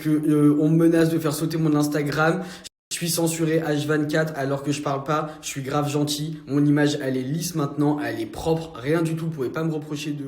que on me menace de faire sauter mon Instagram. Je suis censuré H24 alors que je parle pas, je suis grave gentil. Mon image, elle est lisse maintenant, elle est propre, rien du tout. Vous pouvez pas me reprocher de...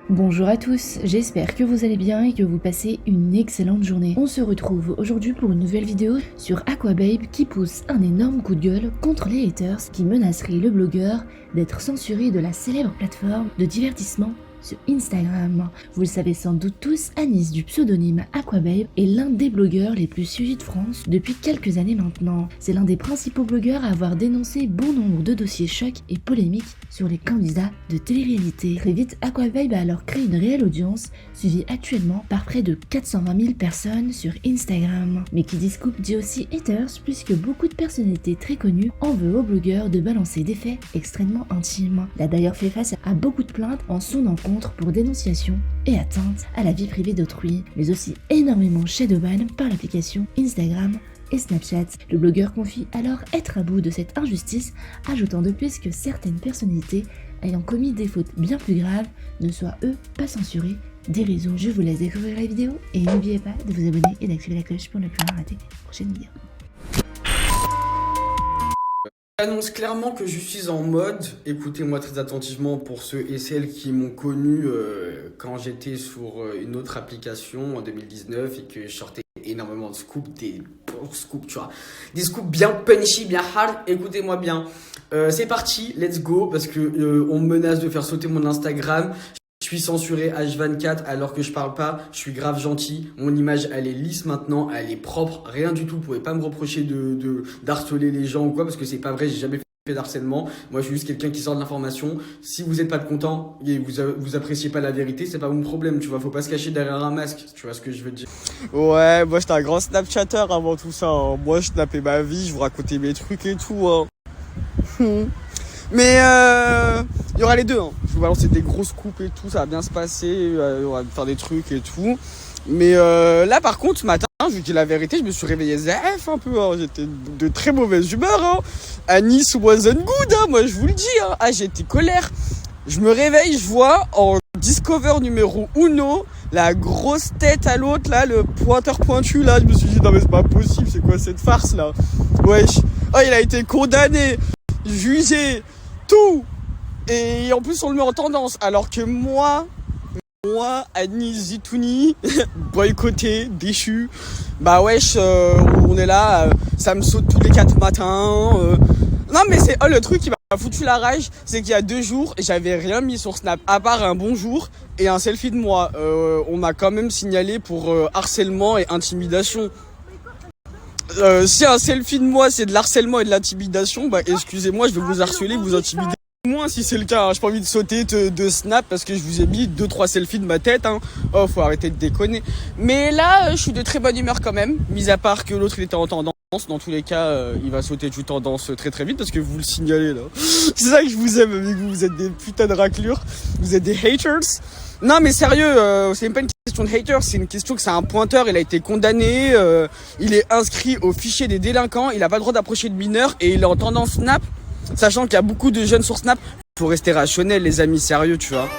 Bonjour à tous, j'espère que vous allez bien et que vous passez une excellente journée. On se retrouve aujourd'hui pour une nouvelle vidéo sur Aquababe qui pousse un énorme coup de gueule contre les haters qui menaceraient le blogueur d'être censuré de la célèbre plateforme de divertissement sur Instagram. Vous le savez sans doute tous, Anis du pseudonyme Aquababe est l'un des blogueurs les plus suivis de France depuis quelques années maintenant. C'est l'un des principaux blogueurs à avoir dénoncé bon nombre de dossiers chocs et polémiques sur les candidats de télé-réalité. Très vite, Aquababe a alors créé une réelle audience, suivie actuellement par près de 420 000 personnes sur Instagram. Mais qui dit scoop dit aussi haters, puisque beaucoup de personnalités très connues en veulent au blogueur de balancer des faits extrêmement intimes. Il a d'ailleurs fait face à beaucoup de plaintes en son encontre pour dénonciation et atteinte à la vie privée d'autrui, mais aussi énormément shadowban par l'application Instagram et Snapchat. Le blogueur confie alors être à bout de cette injustice, ajoutant de plus que certaines personnalités ayant commis des fautes bien plus graves ne soient eux pas censurés des réseaux. Je vous laisse découvrir la vidéo et n'oubliez pas de vous abonner et d'activer la cloche pour ne plus rien rater la prochaine vidéo. J'annonce clairement que je suis en mode, écoutez-moi très attentivement pour ceux et celles qui m'ont connu quand j'étais sur une autre application en 2019 et que je sortais énormément de scoops, des bons scoops, tu vois. Des scoops bien punchy, bien hard, écoutez-moi bien. C'est parti, let's go, parce que on me menace de faire sauter mon Instagram. Je suis censuré H24 alors que je parle pas, je suis grave gentil. Mon image, elle est lisse maintenant, elle est propre, rien du tout. Vous pouvez pas me reprocher d'harceler les gens ou quoi, parce que c'est pas vrai, j'ai jamais fait d'harcèlement. Moi, je suis juste quelqu'un qui sort de l'information. Si vous êtes pas content et vous appréciez pas la vérité, c'est pas mon problème, tu vois. Faut pas se cacher derrière un masque, tu vois ce que je veux dire. Ouais, moi j'étais un grand Snapchatter avant tout ça, hein. Moi je snappais ma vie, je vous racontais mes trucs et tout, hein. Mais il y aura les deux, hein. Je vous balancer des grosses coupes et tout, ça va bien se passer, on va faire des trucs et tout. Mais là par contre ce matin, je vous dis la vérité, je me suis réveillé ZF un peu, hein. J'étais de très mauvaise humeur, hein. Anis wasn't good, hein, moi je vous le dis, hein. Ah, j'étais colère. Je me réveille, je vois en Discover numéro 1, la grosse tête à l'autre là, le pointeur pointu là. Je me suis dit non mais c'est pas possible, c'est quoi cette farce là? Wesh. Oh, il a été condamné, jugé, tout. Et en plus on le met en tendance, alors que moi, Anis Zitouni, boycotté, déchu. Bah wesh, on est là, ça me saute tous les 4 matins. Non mais c'est le truc qui m'a foutu la rage, c'est qu'il y a 2 jours, j'avais rien mis sur Snap, à part un bonjour et un selfie de moi. On m'a quand même signalé pour harcèlement et intimidation. Si un selfie de moi c'est de l'harcèlement et de l'intimidation, bah excusez-moi, je vais vous harceler, vous intimider. Moi si c'est le cas, hein, j'ai pas envie de sauter de Snap parce que je vous ai mis 2-3 selfies de ma tête, hein. Oh, faut arrêter de déconner. Mais là, je suis de très bonne humeur quand même, mis à part que l'autre il était en tendance. Dans tous les cas, il va sauter du tendance très très vite parce que vous le signalez là. C'est ça que je vous aime avec vous, vous êtes des putains de raclures, vous êtes des haters. Non mais sérieux, c'est même pas une question de haters, c'est une question que c'est un pointeur, il a été condamné, il est inscrit au fichier des délinquants, il a pas le droit d'approcher de mineurs et il est en tendance Snap, sachant qu'il y a beaucoup de jeunes sur Snap. Faut rester rationnel les amis, sérieux tu vois.